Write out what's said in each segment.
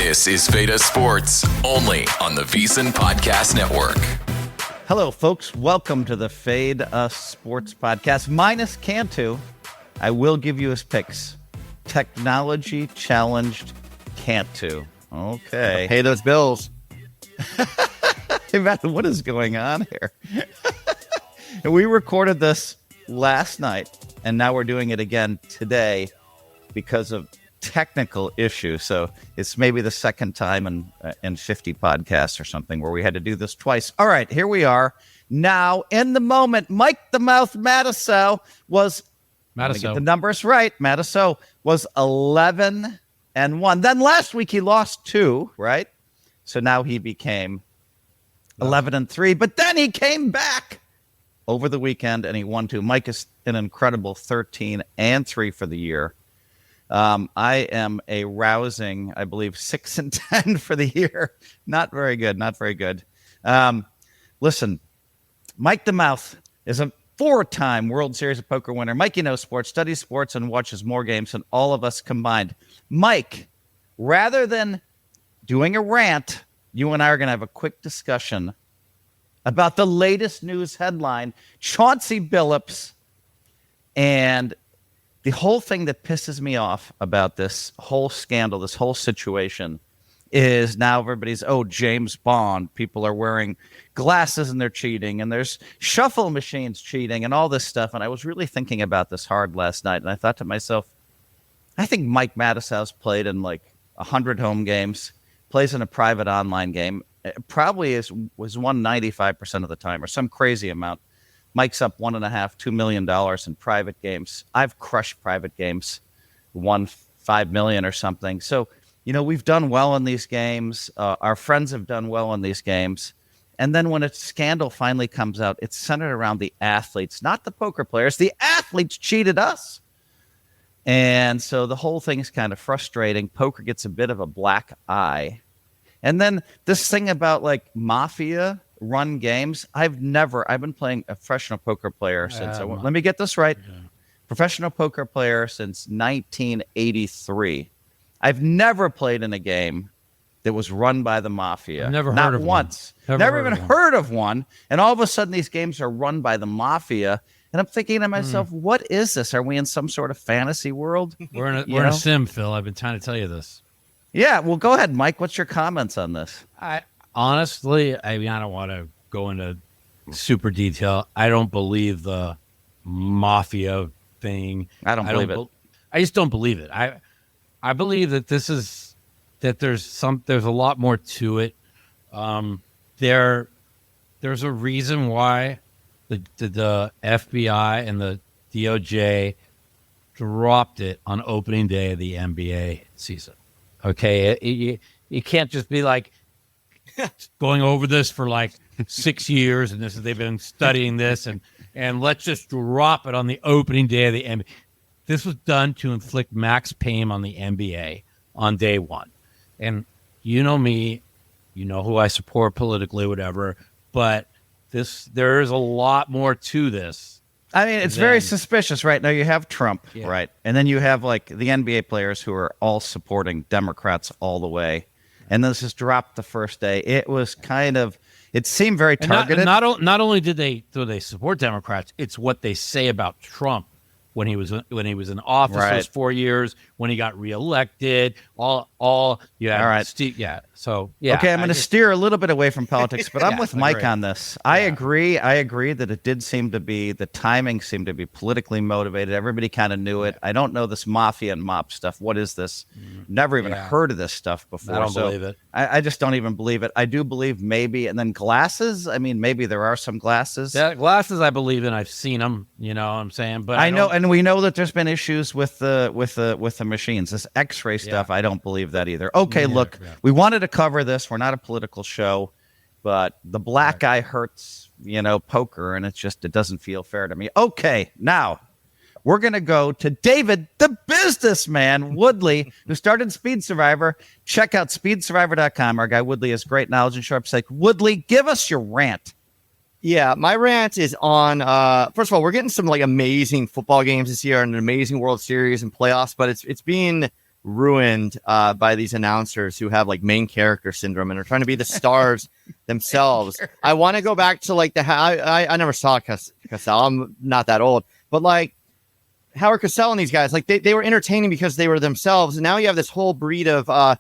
This is Veda Sports, only on the VSiN Podcast Network. Hello, folks. Welcome to the Fade Us Sports Podcast. Minus Cantu, I will give you his picks. Technology challenged Cantu. Okay. Pay those bills. Hey, man, what is going on here? We recorded this last night, and now we're doing it again today because of technical issues. So it's maybe the second time in 50 podcasts or something where we had to do this twice. All right, here we are. Now, in the moment, Mike the Mouth Matisow was, let me get the numbers right, Matisow was 11-1. Then last week he lost 2, right? So now he became 11-3. But then he came back over the weekend and he won 2. Mike is an incredible 13-3 for the year. I am a rousing, I believe, 6-10 for the year. Not very good. Not very good. Listen, Mike the Mouth is a 4-time World Series of Poker winner. Mikey knows sports, studies sports, and watches more games than all of us combined. Mike, rather than doing a rant, you and I are going to have a quick discussion about the latest news headline, Chauncey Billups, and the whole thing that pisses me off about this whole scandal, this whole situation, is now everybody's, James Bond. People are wearing glasses and they're cheating, and there's shuffle machines cheating and all this stuff. And I was really thinking about this hard last night, and I thought to myself, I think Mike Matisow's played in like 100 home games, plays in a private online game, was won 95% of the time or some crazy amount. Mike's up $1.5–2 million in private games. I've crushed private games, won $5 million or something. So, we've done well in these games. Our friends have done well in these games. And then when a scandal finally comes out, it's centered around the athletes, not the poker players. The athletes cheated us. And so the whole thing is kind of frustrating. Poker gets a bit of a black eye. And then this thing about like mafia run games. I've been playing a professional poker player since, let me get this right. Yeah. Professional poker player since 1983. I've never played in a game that was run by the mafia. I've never heard of once. One. Never even heard of one. And all of a sudden these games are run by the mafia. And I'm thinking to myself, what is this? Are we in some sort of fantasy world? We're in a sim, Phil. I've been trying to tell you this. Yeah, well, go ahead, Mike. What's your comments on this? Honestly, I don't want to go into super detail. I don't believe the mafia thing. I don't believe it. I just don't believe it. I believe that there's a lot more to it. There's a reason why the FBI and the DOJ dropped it on opening day of the NBA season. Okay, you can't just be like going over this for like 6 years, and they've been studying this, and let's just drop it on the opening day of the NBA. This was done to inflict max pain on the NBA on day one. And you know me, you know who I support politically, whatever, but there is a lot more to this. I mean, it's very suspicious right now. You have Trump, right? And then you have like the NBA players who are all supporting Democrats all the way. And this is dropped the first day. It was it seemed very targeted. Not only did they support Democrats, it's what they say about Trump when he was in office those 4 years, when he got reelected, So yeah. Okay, I'm going to steer a little bit away from politics, but I'm with Mike on this. I agree that it did seem to be, the timing seemed to be politically motivated. Everybody kind of knew it. I don't know this mafia and mob stuff. What is this? Never even heard of this stuff before. I don't believe it. I just don't even believe it. I do believe maybe, and then glasses. I mean, maybe there are some glasses. Yeah, glasses I believe in. I've seen them. You know what I'm saying? But I know, and we know that there's been issues with the machines. This X-ray stuff, I don't believe that either. Okay, look, we wanted to cover this. We're not a political show, but the black eye hurts, poker, and it doesn't feel fair to me. Okay, now we're going to go to David, the businessman, Woodley, who started Speed Survivor. Check out speedsurvivor.com. Our guy Woodley has great knowledge and sharp sight. Woodley, give us your rant. Yeah, my rant is on, first of all, we're getting some like amazing football games this year and an amazing World Series and playoffs, but it's being ruined by these announcers who have like main character syndrome and are trying to be the stars themselves. I want to go back to like I never saw Cassell. I'm not that old, but like Howard Cosell and these guys, like they were entertaining because they were themselves. And now you have this whole breed of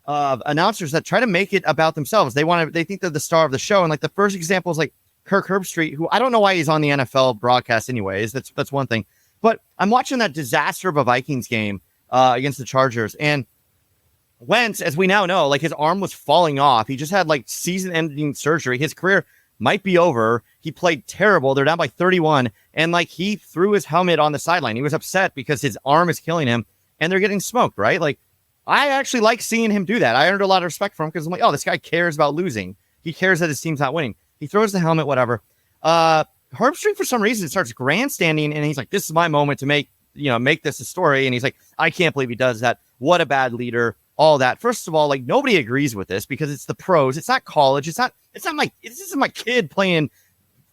announcers that try to make it about themselves. They think they're the star of the show. And like the first example is like Kirk Herbstreit, who I don't know why he's on the NFL broadcast anyways. That's one thing. But I'm watching that disaster of a Vikings game against the Chargers. And Wentz, as we now know, like his arm was falling off. He just had like season-ending surgery. His career might be over. He played terrible. They're down by 31. And like he threw his helmet on the sideline. He was upset because his arm is killing him and they're getting smoked, right? Like I actually like seeing him do that. I earned a lot of respect from him because I'm like, oh, this guy cares about losing. He cares that his team's not winning. He throws the helmet, whatever. Herbstreit, for some reason, starts grandstanding and he's like, this is my moment to make this a story. And he's like, I can't believe he does that. What a bad leader. All that. First of all, like nobody agrees with this because it's the pros. It's not college. This isn't my kid playing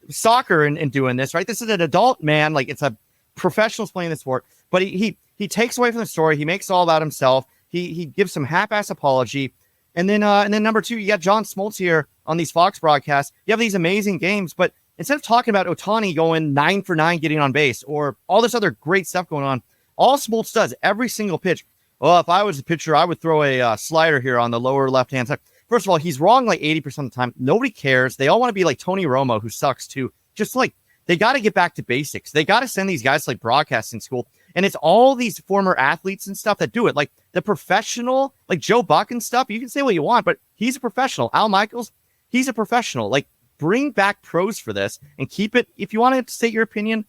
soccer and doing this, right? This is an adult man. Like it's a professionals playing the sport, but he takes away from the story. He makes it all about himself. He gives some half-ass apology. And then number two, you got John Smoltz here on these Fox broadcasts. You have these amazing games, but instead of talking about Ohtani going 9 for 9 getting on base or all this other great stuff going on, all Smoltz does every single pitch. Well, if I was a pitcher, I would throw a slider here on the lower left-hand side. First of all, he's wrong like 80% of the time. Nobody cares. They all want to be like Tony Romo, who sucks too. Just like they got to get back to basics. They got to send these guys to like broadcasting school. And it's all these former athletes and stuff that do it. Like the professional, like Joe Buck and stuff. You can say what you want, but he's a professional. Al Michaels, he's a professional. Like bring back pros for this and keep it. If you want to state your opinion,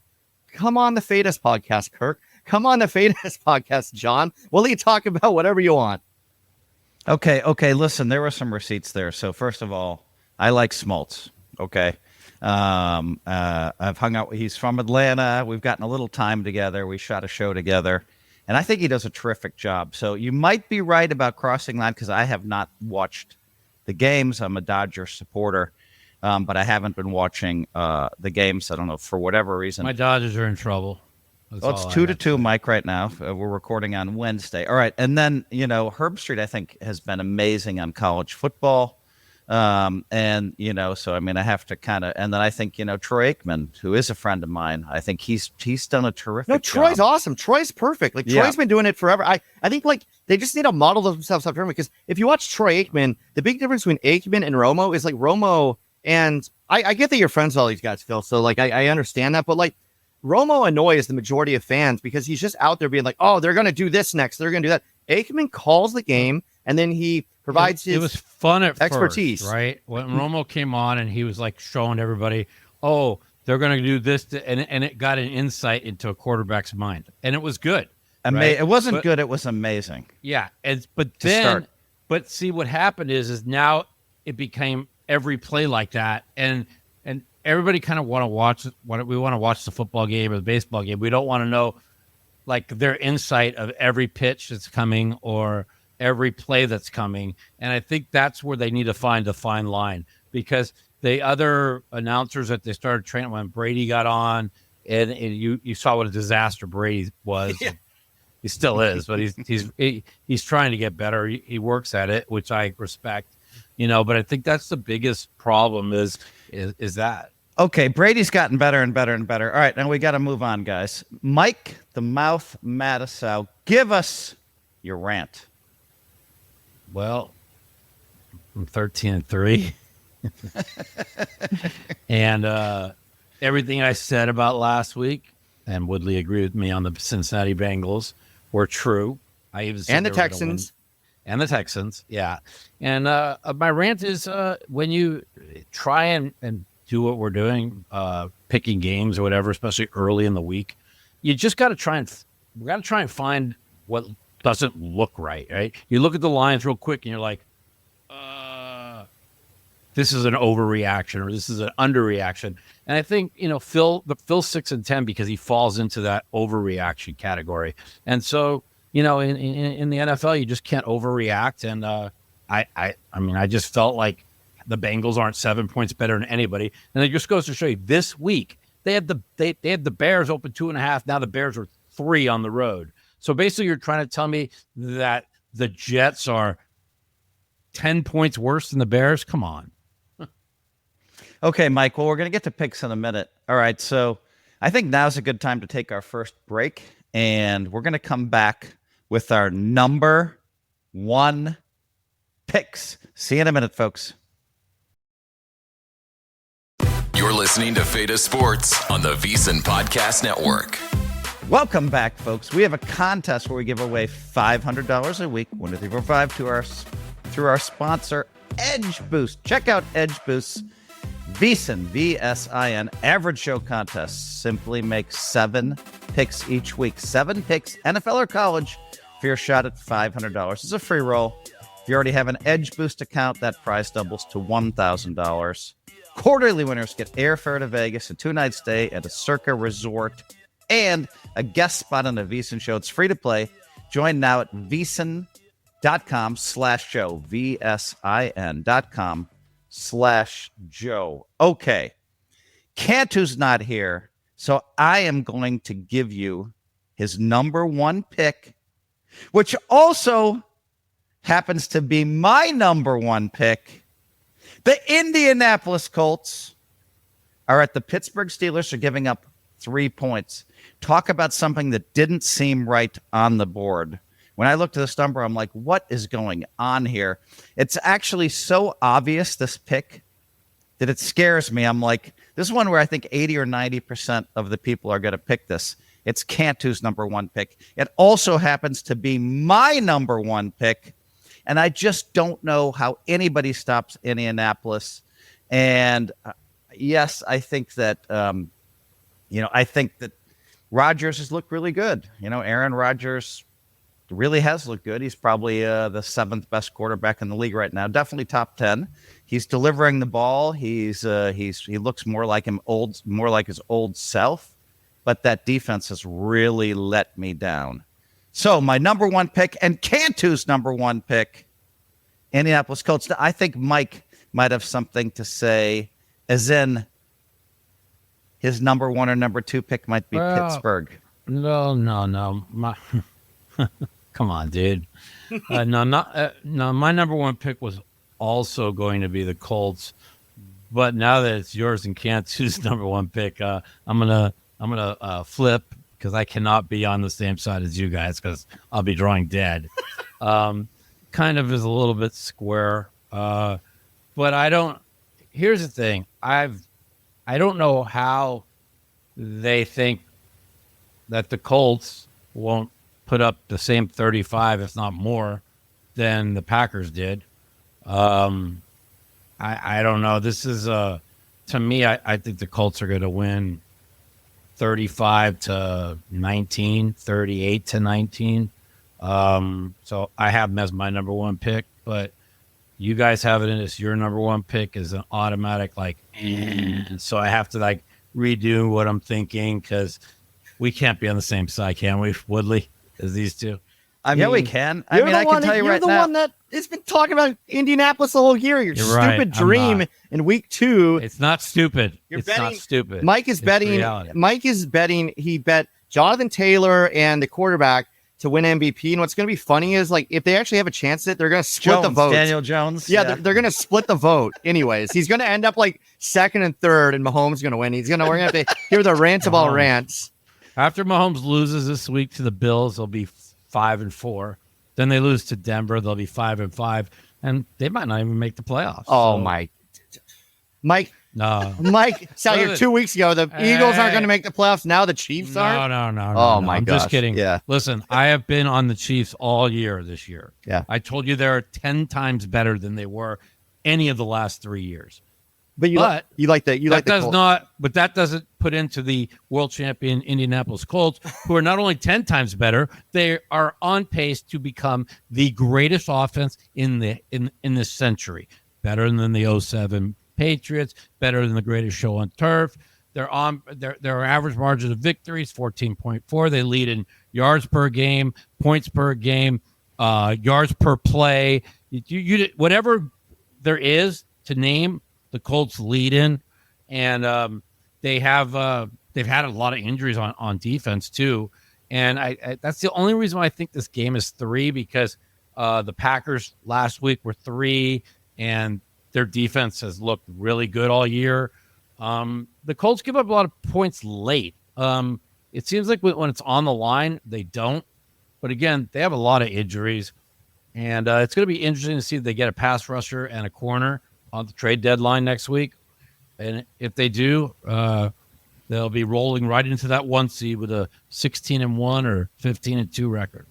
come on the Fade Us podcast, Kirk. Come on the Fade Us podcast, John. We'll let you talk about whatever you want. Okay. Listen, there were some receipts there. So first of all, I like Smoltz. Okay. I've hung out. He's from Atlanta. We've gotten a little time together. We shot a show together, and I think he does a terrific job. So you might be right about crossing line because I have not watched the games. I'm a Dodger supporter, but I haven't been watching the games. I don't know for whatever reason. My Dodgers are in trouble. Well, it's 2-2, Mike, right now. We're recording on Wednesday. All right. And then, Herbstreit, I think, has been amazing on college football. So, I mean, I have to kind of, and then I think, Troy Aikman, who is a friend of mine, I think he's done a terrific job. Troy's awesome. Troy's perfect. Like, Troy's been doing it forever. I think, like, they just need to model themselves after him because if you watch Troy Aikman, the big difference between Aikman and Romo is, like, Romo, and I get that you're friends with all these guys, Phil, so, like, I understand that, but, like, Romo annoys the majority of fans because he's just out there being like, oh, they're going to do this next. They're going to do that. Aikman calls the game, and then he provides his It was fun at expertise. First, right? When Romo came on and he was like showing everybody, oh, they're going to do this. And it got an insight into a quarterback's mind. And it was good. Right? It wasn't good. It was amazing. Yeah. But see, what happened is now it became every play like that. And everybody kind of want to watch the football game or the baseball game. We don't want to know like their insight of every pitch that's coming or every play that's coming. And I think that's where they need to find a fine line because the other announcers that they started training when Brady got on and you saw what a disaster Brady was. Yeah. He still is, but he's trying to get better. He works at it, which I respect, but I think that's the biggest problem is that. Okay, Brady's gotten better and better and better. All right, now we got to move on, guys. Mike the Mouth Matisow, give us your rant. Well, I'm 13-3, and everything I said about last week, and Woodley agreed with me on the Cincinnati Bengals, were true. I even said and the Texans. And the Texans, yeah. And my rant is when you try and do what we're doing, picking games or whatever, especially early in the week, you just got to try and find what doesn't look right, right? You look at the lines real quick and you're like, this is an overreaction or this is an underreaction. And I think, Phil's 6-10 because he falls into that overreaction category. And so, in the NFL, you just can't overreact. And I just felt like the Bengals aren't 7 points better than anybody. And it just goes to show you this week, they had the Bears open 2.5. Now the Bears are 3 on the road. So basically, you're trying to tell me that the Jets are 10 points worse than the Bears? Come on. Okay, Mike. Well, we're going to get to picks in a minute. All right. So I think now's a good time to take our first break, and we're going to come back with our number one picks. See you in a minute, folks. You're listening to Feta Sports on the VEASAN Podcast Network. Welcome back, folks. We have a contest where we give away $500 a week, 1, 2, 3, 4, 5, through our sponsor, Edge Boost. Check out Edge Boost's VEASAN, VSIN, average show contest. Simply make 7 picks each week. 7 picks, NFL or college, for your shot at $500. It's a free roll. If you already have an Edge Boost account, that prize doubles to $1,000. Quarterly winners get airfare to Vegas, a 2-night stay at a Circa resort, and a guest spot on a VEASAN show. It's free to play. Join now at VEASAN.com/Joe, VSIN.com/Joe. Okay. Cantu's not here, so I am going to give you his number one pick, which also happens to be my number one pick. The Indianapolis Colts are at the Pittsburgh Steelers, are giving up 3 points. Talk about something that didn't seem right on the board. When I looked at this number, I'm like, what is going on here? It's actually so obvious, this pick, that it scares me. I'm like, this is one where I think 80 or 90% of the people are going to pick this. It's Cantu's number one pick. It also happens to be my number one pick, and I just don't know how anybody stops Indianapolis. And yes, I think that, I think that Rodgers has looked really good. Aaron Rodgers really has looked good. He's probably the 7th best quarterback in the league right now. Definitely top 10. He's delivering the ball. He looks more like his old self. But that defense has really let me down. So my number one pick and Cantu's number one pick, Indianapolis Colts. I think Mike might have something to say, as in his number one or number two pick might be Pittsburgh. No. Come on, dude. My number one pick was also going to be the Colts, but now that it's yours and Cantu's number one pick, I'm gonna flip, because I cannot be on the same side as you guys, because I'll be drawing dead. Kind of is a little bit square, but I don't. Here's the thing: I don't know how they think that the Colts won't put up the same 35, if not more, than the Packers did. I don't know. This is to me, I think the Colts are going to win 35-19, 38-19. So I have them as my number one pick, but you guys have it as your number one pick is an automatic, so I have to redo what I'm thinking, because we can't be on the same side, can we, Woodley, as these two? I mean, we can. I can tell you right now. You're the one that has been talking about Indianapolis the whole year. Your stupid right, dream in week 2. It's not stupid. It's not stupid. Mike is betting. He bet Jonathan Taylor and the quarterback to win MVP. And what's going to be funny is, if they actually have a chance at it, they're going to split the vote. Daniel Jones. Yeah. They're going to split the vote. Anyways, he's going to end up second and third, and Mahomes is going to win. We're going to have to hear the rant of all rants. After Mahomes loses this week to the Bills, they'll be 5-4. Then they lose to Denver, they'll be 5-5, and they might not even make the playoffs. Oh, Mike. No. Mike, saw here 2 weeks ago, the Eagles aren't going to make the playoffs. Now the Chiefs are? No. Oh, my I'm gosh. just kidding. Yeah. Listen, I have been on the Chiefs all year this year. Yeah. I told you they're 10 times better than they were any of the last 3 years. But that doesn't put into the world champion Indianapolis Colts, who are not only 10 times better, they are on pace to become the greatest offense in this century. Better than the 07 Patriots, better than the greatest show on turf. Their average margin of victories 14.4. They lead in yards per game, points per game, yards per play. You whatever there is to name, the Colts lead in, and they've had a lot of injuries on defense too. And I that's the only reason why I think this game is 3, because the Packers last week were 3, and their defense has looked really good all year. The Colts give up a lot of points late. It seems like when it's on the line, they don't. But again, they have a lot of injuries. And it's going to be interesting to see if they get a pass rusher and a corner on the trade deadline next week. And if they do, they'll be rolling right into that 1 seed with a 16-1 or 15-2 record.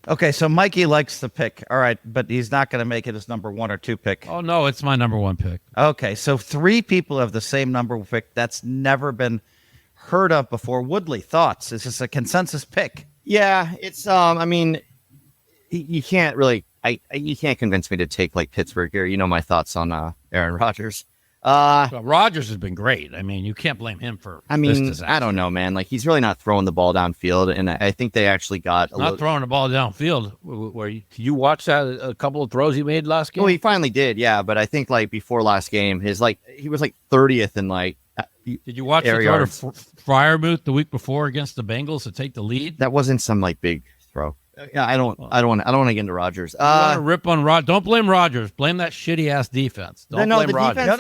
Okay, so Mikey likes the pick. All right, but he's not going to make it his number 1 or 2 pick. Oh, no, it's my number 1 pick. Okay, so 3 people have the same number pick. That's never been heard of before. Woodley, thoughts? Is this a consensus pick? Yeah, it's I mean, you can't really you can't convince me to take like Pittsburgh here. You know my thoughts on Aaron Rodgers. Well, Rodgers has been great. I mean, you can't blame him for this disaster. I don't know, man. Like, he's really not throwing the ball downfield, and I think they actually got throwing the ball downfield. Where you watched that a couple of throws he made last game? Well, he finally did, yeah. But I think like before last game, he was like 30th in like. Did you watch the throw to Freiermuth the week before against the Bengals to take the lead? That wasn't some like big throw. Yeah, I don't want to get into Rodgers. You want to rip on Rod? Don't blame Rodgers. Blame that shitty ass defense. Don't blame Rodgers.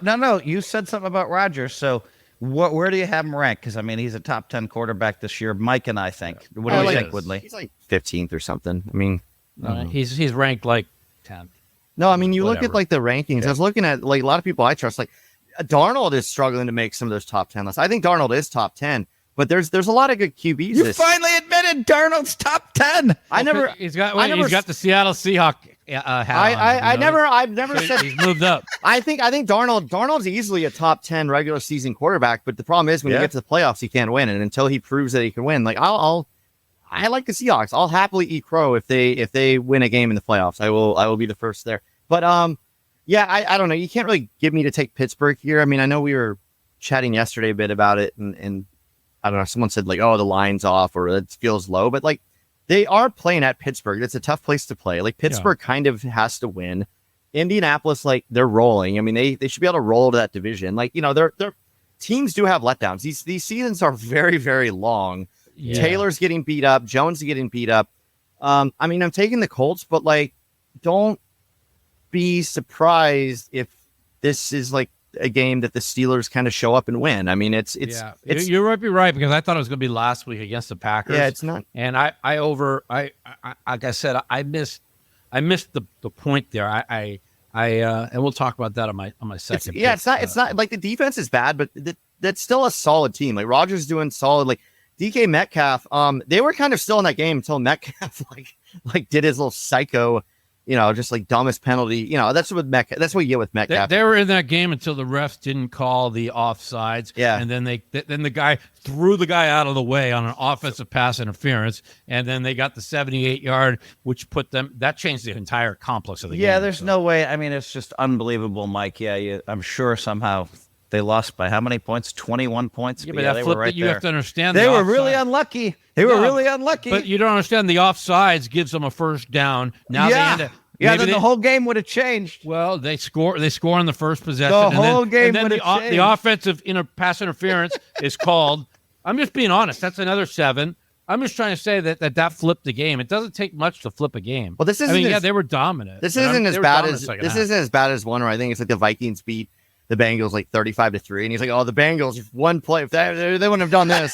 No. You said something about Rodgers. So where do you have him ranked? Because I mean, he's a top 10 quarterback this year. Mike and I think. What do you think, Woodley? He's like 15th or something. I mean, he's ranked like 10th. No, I mean, you look at like the rankings. Yeah. I was looking at like a lot of people I trust. Like Darnold is struggling to make some of those top 10 lists. I think Darnold is top 10. But there's a lot of good QBs. You finally admitted Darnold's top 10. He's got the Seattle Seahawks hat I've never said he's moved up. I think Darnold's easily a top 10 regular season quarterback, but the problem is when you get to the playoffs, he can't win. And until he proves that he can win, like I like the Seahawks. I'll happily eat crow if they win a game in the playoffs. I will be the first there. But yeah, I don't know. You can't really get me to take Pittsburgh here. I mean, I know we were chatting yesterday a bit about it, and I don't know, someone said like, oh, the line's off or it feels low, but like they are playing at Pittsburgh. It's a tough place to play. Like Pittsburgh kind of has to win. Indianapolis, like they're rolling. I mean, they should be able to roll to that division. Like, you know, their teams do have letdowns. These seasons are very, very long. Yeah. Taylor's getting beat up. Jones is getting beat up. I mean, I'm taking the Colts, but like, don't be surprised if this is like a game that the Steelers kind of show up and win. I mean, it's you might be right, because I thought it was going to be last week against the Packers. Yeah, it's not. And like I said, I missed the point there. I and we'll talk about that on my second. It's not like the defense is bad, but that's still a solid team. Like Rodgers doing solid. Like DK Metcalf, they were kind of still in that game until Metcalf like did his little psycho, you know, just like dumbest penalty. You know, that's what you get with Metcalf. They were in that game until the refs didn't call the offsides. Yeah. And then then the guy threw the guy out of the way on an offensive pass interference. And then they got the 78-yard, which that changed the entire complex of the game. Yeah, there's no way. I mean, it's just unbelievable, Mike. Yeah, I'm sure somehow they lost by how many points? 21 points? Yeah, but they were right there. You have to understand. They were really unlucky. Really unlucky. But you don't understand, the offsides gives them a first down. Now then the whole game would have changed. Well, they score on the first possession. Game would have changed. The offensive pass interference is called. I'm just being honest. That's another 7. I'm just trying to say that flipped the game. It doesn't take much to flip a game. Well, this isn't. They were dominant. This isn't as bad as one where I think it's like the Vikings beat the Bengals like 35-3, and he's like, "Oh, the Bengals one play. If they wouldn't have done this."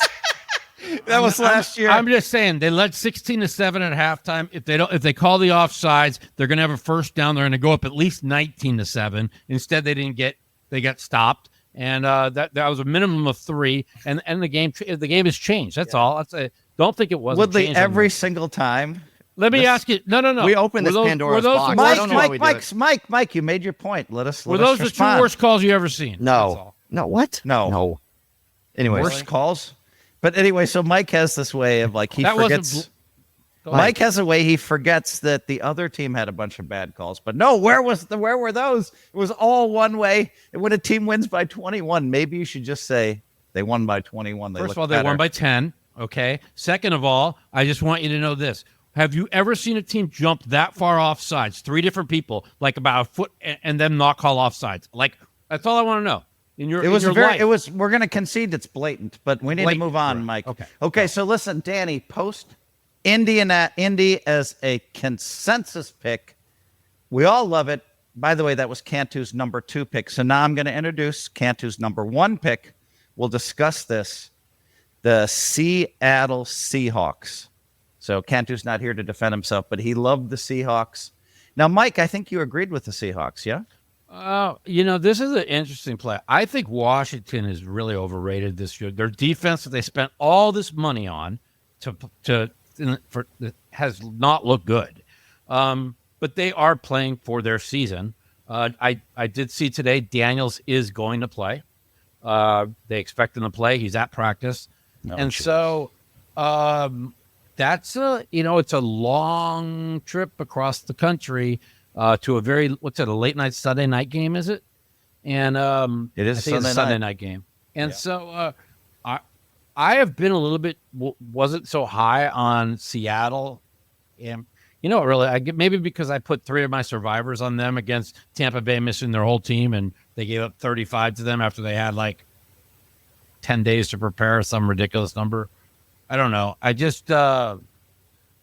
That was last year. I'm just saying they led 16-7 at halftime. If they call the offsides, they're going to have a first down. They're going to go up at least 19-7. Instead, they got stopped, and that was a minimum of 3. And the game has changed. That's all. Don't think it wasn't. Woodley, every single time. Let me ask you. No. We opened this Pandora's box. Mike, you made your point. Were those the 2 worst calls you ever seen? No. What? No. Anyways. Worst calls? But anyway, so Mike has this way of like he forgets. Mike has a way he forgets that the other team had a bunch of bad calls. But no, where were those? It was all one way. And when a team wins by 21, maybe you should just say they won by 21. First of all, they won by 10. Okay. Second of all, I just want you to know this. Have you ever seen a team jump that far off sides? 3 different people, like about a foot, and them not call offsides? Like, that's all I want to know. in your It was in your very. life. It was. We're going to concede it's blatant, but we need to Blatant, move on, correct. Mike. Okay. Okay. So listen, Danny, post Indy as a consensus pick. We all love it. By the way, that was Cantu's number 2 pick. So now I'm going to introduce Cantu's number 1 pick. We'll discuss this. The Seattle Seahawks. So Cantu's not here to defend himself, but he loved the Seahawks. Now, Mike, I think you agreed with the Seahawks, yeah? This is an interesting play. I think Washington is really overrated this year. Their defense that they spent all this money on has not looked good. But they are playing for their season. I did see today Daniels is going to play. They expect him to play. He's at practice. So that's it's a long trip across the country to a late night Sunday night game, is it? And it is I think it's a Sunday night game. And so I have been a little bit wasn't so high on Seattle, and maybe because I put 3 of my survivors on them against Tampa Bay missing their whole team, and they gave up 35 to them after they had like 10 days to prepare, some ridiculous number. I don't know. I just, I'm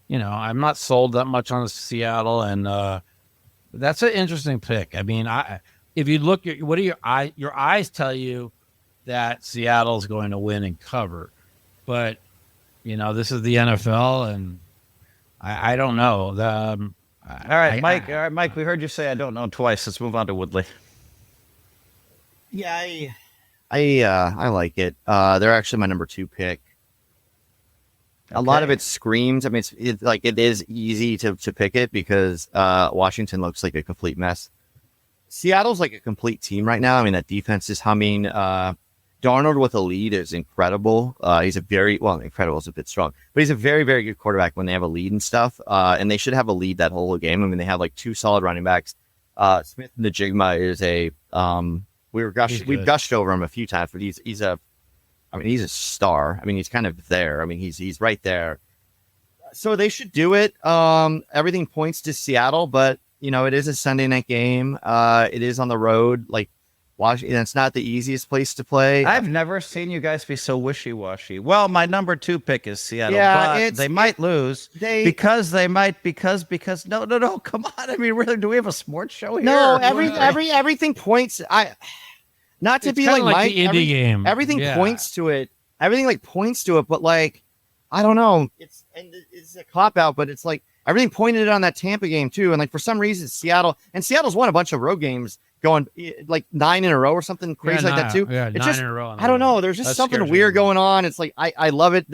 not sold that much on Seattle, and that's an interesting pick. I mean, if you look at what do your eyes tell you that Seattle's going to win and cover, but this is the NFL, and I don't know. All right, Mike. We heard you say I don't know twice. Let's move on to Woodley. Yeah, I like it. They're actually my number 2 pick. A lot of it screams. I mean, it is easy to pick it because Washington looks like a complete mess. Seattle's like a complete team right now. I mean, that defense is humming. Darnold with a lead is incredible. He's incredible is a bit strong, but he's a very, very good quarterback when they have a lead and stuff. And they should have a lead that whole game. I mean, they have like 2 solid running backs. Smith and the Jigma is we've gushed over him a few times, but he's a star. I mean, he's kind of there. I mean, he's right there. So they should do it. Everything points to Seattle, but it is a Sunday night game. It is on the road. Like Washington, it's not the easiest place to play. I've never seen you guys be so wishy-washy. Well, my number 2 pick is Seattle, Yeah, but they might lose because no, come on. I mean, really, do we have a sports show here? No, everything points. Not to It's be kinda like Mike, the Indy game. Everything points to it. Everything points to it, but I don't know. It's a cop out, but it's like everything pointed on that Tampa game too. And for some reason, Seattle's won a bunch of road games, going 9 in a row or something crazy like that too. Yeah, it's 9 just, in a row. I don't know. There's just something weird going on. It's like I love it.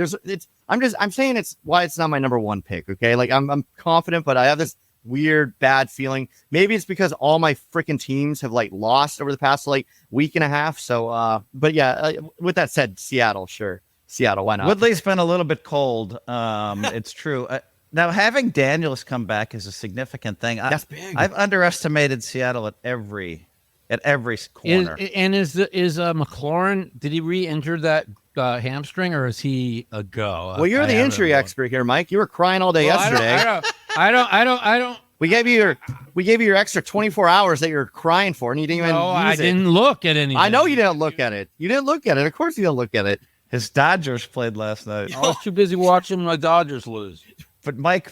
I'm saying it's why it's not my number 1 pick. Okay, I'm confident, but I have this weird bad feeling. Maybe it's because all my freaking teams have lost over the past week and a half. So but yeah, with that said, Seattle, sure. Seattle, why not? Woodley's been a little bit cold. It's true. Now having Daniels come back is a significant thing. That's big. I've underestimated Seattle at every corner. Is McLaurin, did he re-injure that hamstring, or is he a go? Well, you're the injury expert here, Mike. You were crying all day yesterday. I don't. We gave you your extra 24 hours that you're crying for, and you didn't even use it. I didn't look at anything. I know you didn't look at it. You didn't look at it. Of course you didn't look at it. His Dodgers played last night. I was too busy watching my Dodgers lose. But Mike.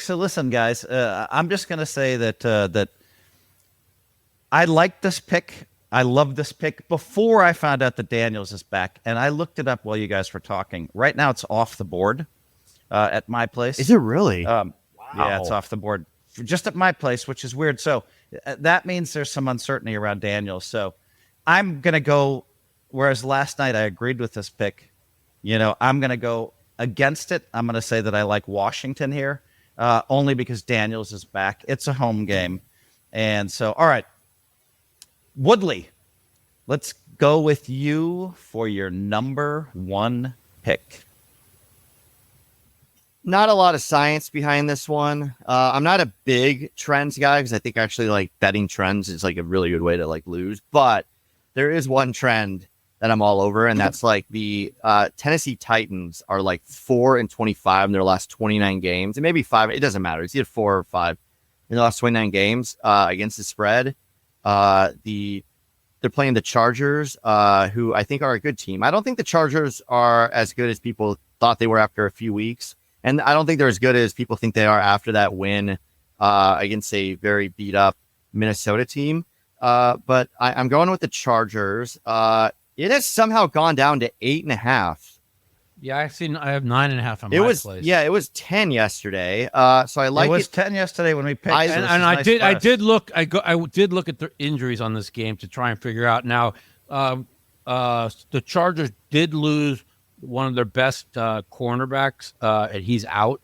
So listen, guys. I'm just gonna say that I like this pick. I love this pick. Before I found out that Daniels is back, and I looked it up while you guys were talking. Right now, it's off the board at my place. Is it really? Wow. Yeah, it's off the board just at my place, which is weird. So that means there's some uncertainty around Daniels. So I'm gonna go. Whereas last night I agreed with this pick, I'm gonna go against it. I'm gonna say that I like Washington here, only because Daniels is back. It's a home game, and so all right. Woodley, let's go with you for your number 1 pick. Not a lot of science behind this one. I'm not a big trends guy because I think actually betting trends is a really good way to lose. But there is one trend that I'm all over, and that's the Tennessee Titans are 4-25 in their last 29 games, and maybe 5. It doesn't matter. It's either 4 or 5 in the last 29 games against the spread. The they're playing the Chargers, who I think are a good team. I don't think the Chargers are as good as people thought they were after a few weeks. And I don't think they're as good as people think they are after that win against a very beat up Minnesota team. But I'm going with the Chargers. It has somehow gone down to 8.5. Yeah, I have 9.5 on my place. Yeah, it was 10 yesterday. So I like it. Was 10 yesterday when we picked. I did look at the injuries on this game to try and figure out. Now, the Chargers did lose one of their best cornerbacks, and he's out.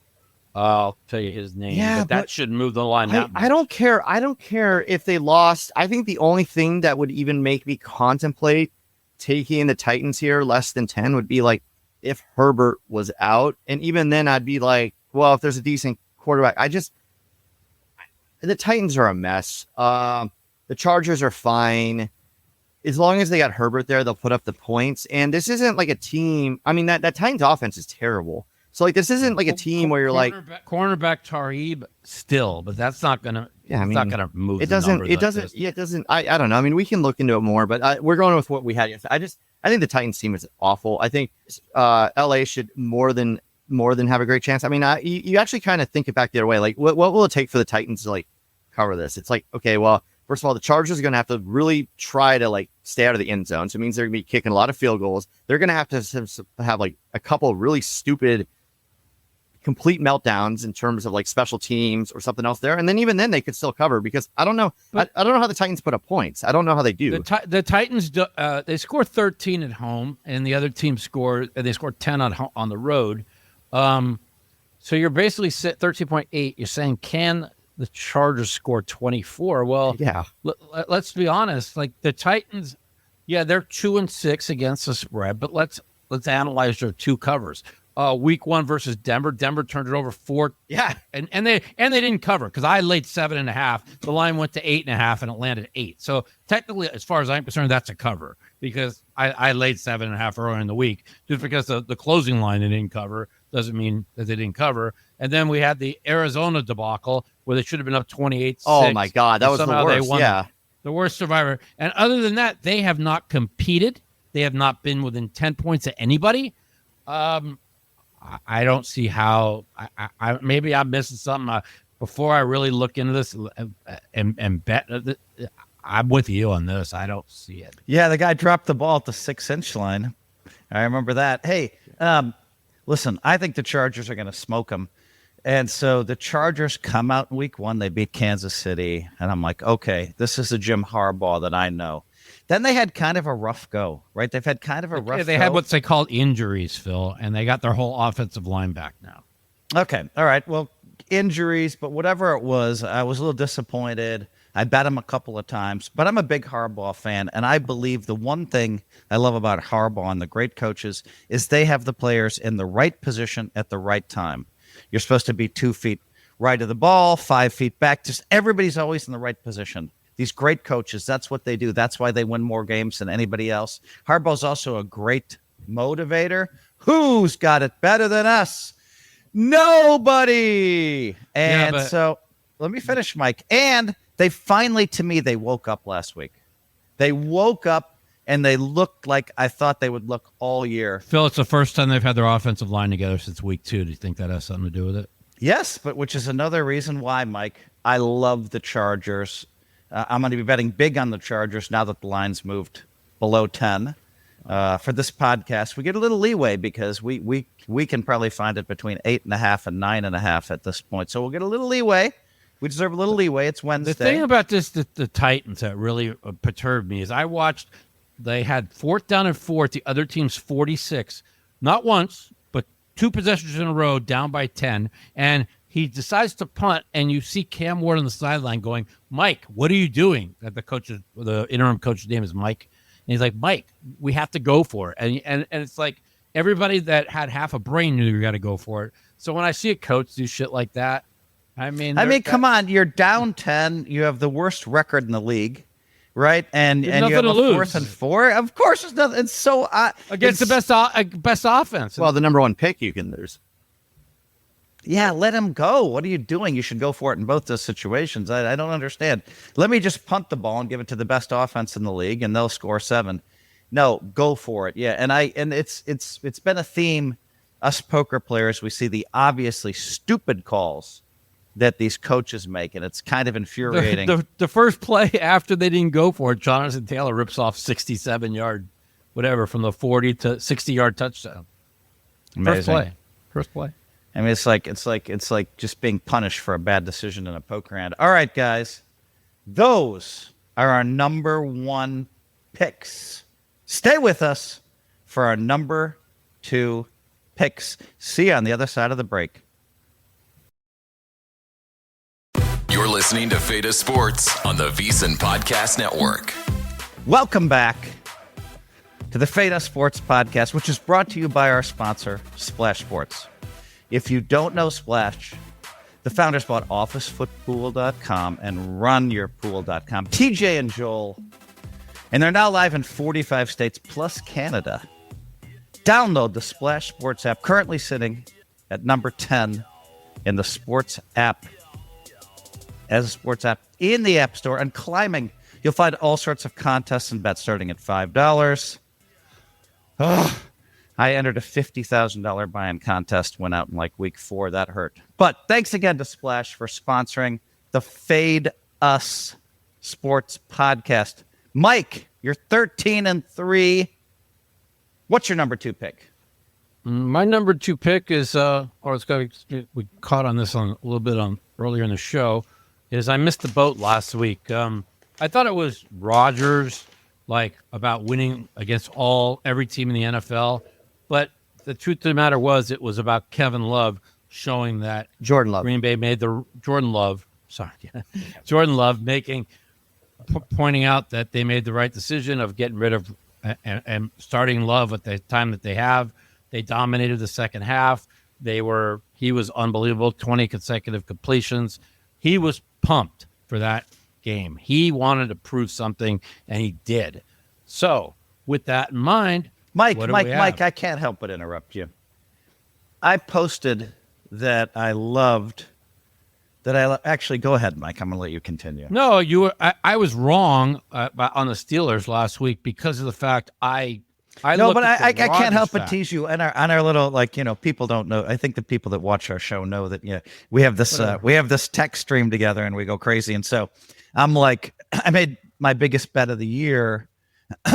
I'll tell you his name. Yeah, but that shouldn't move the line. I don't care. I don't care if they lost. I think the only thing that would even make me contemplate taking the Titans here less than 10 would be like if Herbert was out. And even then I'd be like, well, if there's a decent quarterback, the Titans are a mess. The Chargers are fine. As long as they got Herbert there, they'll put up the points. And this isn't like a team. I mean, that Titans offense is terrible. So like this isn't like a team where you're cornerback Tarib still, but that's not gonna. Yeah, it's not gonna move. It doesn't. It doesn't. I don't know. I mean, we can look into it more, but we're going with what we had yesterday. I think the Titans team is awful. I think LA should more than have a great chance. I mean, you actually kind of think it back the other way. Like, what will it take for the Titans to like cover this? It's like, okay, well, first of all, the Chargers are going to have to really try to like stay out of the end zone. So it means they're going to be kicking a lot of field goals. They're going to have like a couple of really stupid, complete meltdowns in terms of like special teams or something else there. And then even then they could still cover because I don't know. I don't know how the Titans put up points. I don't know how they do. The Titans, they score 13 at home and the other team score 10 on the road. So you're basically 13.8. You're saying, can the Chargers score 24? Well, yeah. Let's be honest. Like the Titans, yeah, they're 2-6 against the spread, but let's analyze their two covers. Week 1 versus Denver. Denver turned it over 4. Yeah, and they didn't cover because I laid 7.5. The line went to 8.5, and it landed 8. So technically, as far as I'm concerned, that's a cover because I laid 7.5 earlier in the week. Just because the closing line they didn't cover doesn't mean that they didn't cover. And then we had the Arizona debacle where they should have been up 28-6. Oh my God, that was the worst. Yeah, the worst survivor. And other than that, they have not competed. They have not been within 10 points of anybody. I don't see how. I maybe I'm missing something. Before I really look into this and bet, I'm with you on this. I don't see it. Yeah, the guy dropped the ball at the 6-inch line. I remember that. Hey, listen, I think the Chargers are going to smoke them. And so the Chargers come out in week 1. They beat Kansas City. And I'm like, okay, this is the Jim Harbaugh that I know. Then they had kind of a rough go, right? They've had kind of a rough go. They had what they called injuries, Phil, and they got their whole offensive line back now. Okay. All right. Well, injuries, but whatever it was, I was a little disappointed. I bet him a couple of times, but I'm a big Harbaugh fan, and I believe the one thing I love about Harbaugh and the great coaches is they have the players in the right position at the right time. You're supposed to be 2 feet right of the ball, 5 feet back. Just everybody's always in the right position. These great coaches, that's what they do. That's why they win more games than anybody else. Harbaugh's also a great motivator. Who's got it better than us? Nobody. And so let me finish, Mike. And they finally, to me, they woke up last week. They woke up and they looked like I thought they would look all year. Phil, it's the first time they've had their offensive line together since week 2. Do you think that has something to do with it? Yes, but which is another reason why, Mike, I love the Chargers. I'm going to be betting big on the Chargers now that the line's moved below 10. For this podcast, we get a little leeway because we can probably find it between 8.5 and 9.5 at this point. So we'll get a little leeway. We deserve a little leeway. It's Wednesday. The thing about this, the Titans that really perturbed me is I watched, they had 4th down and 4 at the other team's 46, not once, but 2 possessions in a row down by 10. And he decides to punt, and you see Cam Ward on the sideline going, Mike, what are you doing? The interim coach's name is Mike. And he's like, Mike, we have to go for it. And it's like everybody that had half a brain knew you got to go for it. So when I see a coach do shit like that, I mean, come on, you're down 10. You have the worst record in the league, right? And you have a 4th and 4. Of course, there's nothing. It's so against the best offense. Well, the number 1 pick you can lose. Yeah, let him go. What are you doing? You should go for it in both those situations. I don't understand. Let me just punt the ball and give it to the best offense in the league, and they'll score 7. No, go for it. Yeah, and it's been a theme. Us poker players, we see the obviously stupid calls that these coaches make, and it's kind of infuriating. The first play after they didn't go for it, Jonathan Taylor rips off 67-yard, whatever, from the 40 to 60-yard touchdown. Amazing. First play. I mean, it's like just being punished for a bad decision in a poker hand. All right, guys, those are our number 1 picks. Stay with us for our number 2 picks. See you on the other side of the break. You're listening to Feta Sports on the VSiN Podcast Network. Welcome back to the Feta Sports Podcast, which is brought to you by our sponsor, Splash Sports. If you don't know Splash, the founders bought OfficeFootpool.com and RunYourPool.com. TJ and Joel, and they're now live in 45 states plus Canada. Download the Splash Sports app, currently sitting at number 10 in the sports app, as a sports app in the App Store, and climbing. You'll find all sorts of contests and bets starting at $5. Oh, I entered a $50,000 buy-in contest, went out in like week 4. That hurt. But thanks again to Splash for sponsoring the Fade Us Sports Podcast. Mike, you're 13-3. What's your number 2 pick? My number 2 pick is, we caught on this a little bit earlier in the show, is I missed the boat last week. I thought it was Rodgers, about winning against every team in the NFL. But the truth of the matter was, it was about Kevin Love showing that Jordan Love. Green Bay made Jordan Love pointing out that they made the right decision of getting rid of and starting Love at the time that they have. They dominated the second half. He was unbelievable, 20 consecutive completions. He was pumped for that game. He wanted to prove something, and he did. So, with that in mind, Mike, I can't help but interrupt you. I posted that I actually, go ahead, Mike. I'm going to let you continue. No, I was wrong on the Steelers last week because of the fact I can't help but tease you. And our little, people don't know. I think the people that watch our show know that, we have this text stream together and we go crazy. And so I'm like, I made my biggest bet of the year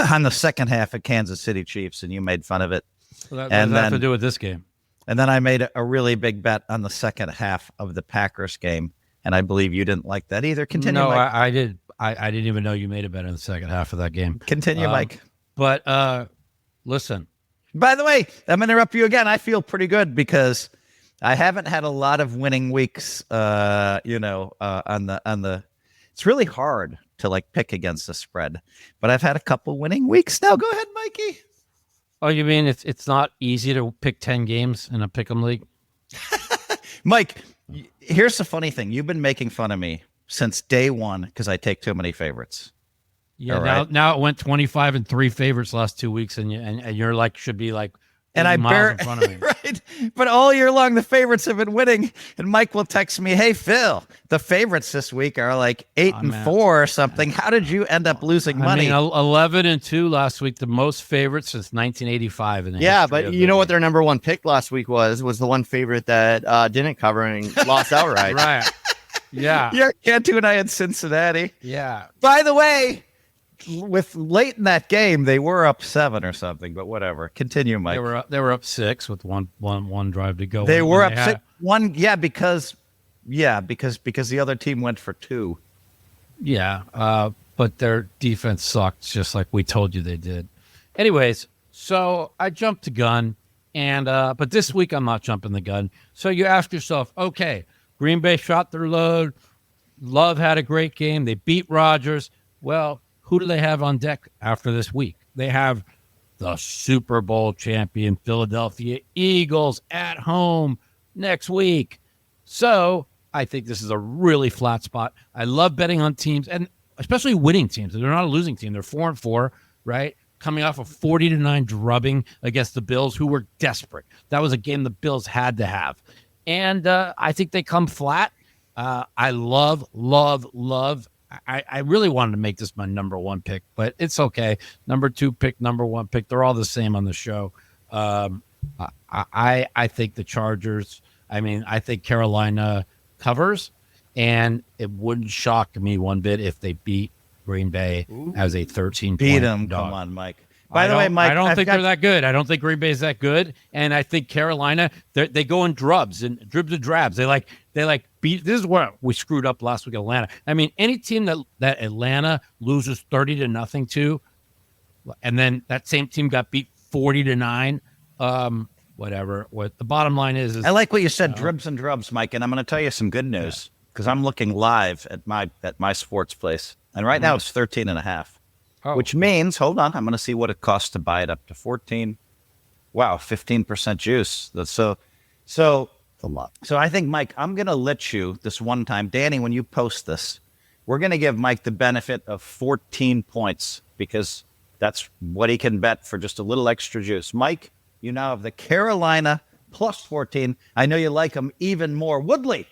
on the second half of Kansas City Chiefs, and you made fun of it. Well, that does have to do with this game. And then I made a really big bet on the second half of the Packers game, and I believe you didn't like that either. Continue, no, Mike. I did. I didn't even know you made a bet in the second half of that game. Continue, Mike. But listen. By the way, I'm going to interrupt you again. I feel pretty good because I haven't had a lot of winning weeks. On the. It's really hard to pick against the spread, but I've had a couple winning weeks now. Go ahead, Mikey. Oh, you mean it's not easy to pick 10 games in a pick'em league? Mike, here's the funny thing. You've been making fun of me since day one because I take too many favorites. Yeah, right? now it went 25-3 favorites last 2 weeks, and you're should be and I miles in front of me. Right. But all year long, the favorites have been winning. And Mike will text me, "Hey, Phil, the favorites this week are 8-4 or something. How did you end up losing money?" 11-2 last week, the most favorites since 1985. Yeah, but you know what their number 1 pick last week was the one favorite that didn't cover and lost outright. Right. Yeah. Yeah, Cantu and I had Cincinnati. Yeah. By the way, with late in that game, they were up 7 or something, but whatever. Continue, Mike. They were up 6 with one drive to go. They were up 6. Because the other team went for 2. Yeah, but their defense sucked, just like we told you they did. Anyways, so I jumped the gun, and but this week I'm not jumping the gun. So you ask yourself, okay, Green Bay shot their load. Love had a great game. They beat Rodgers. Well, who do they have on deck after this week? They have the Super Bowl champion Philadelphia Eagles at home next week. So I think this is a really flat spot. I love betting on teams, and especially winning teams. They're not a losing team. They're 4-4, right? Coming off a 40-9 drubbing against the Bills, who were desperate. That was a game the Bills had to have. and I think they come flat. I love. I really wanted to make this my number one pick, but it's okay. Number two pick, number one pick, they're all the same on the show. I think the Chargers. I think Carolina covers, and it wouldn't shock me one bit if they beat Green Bay as a 13 Beat point them. dog. Come on, Mike. By the way, Mike, I don't think they're that good. I don't think Green Bay's that good, and I think Carolina they go in dribs and drabs. They like beat. This is where we screwed up last week at Atlanta. Any team that Atlanta loses 30-0 to, and then that same team got beat 40-9. Whatever. What the bottom line is I like what you said, dribs and drubs, Mike, and I'm going to tell you some good news because I'm looking live at my sports place, and right now it's 13.5. Which means, hold on, I'm going to see what it costs to buy it up to 14. Wow, 15% juice. So a lot. So I think, Mike, I'm going to let you this one time. Danny, when you post this, we're going to give Mike the benefit of 14 points because that's what he can bet for just a little extra juice. Mike, you now have the Carolina plus 14. I know you like them even more. Woodley.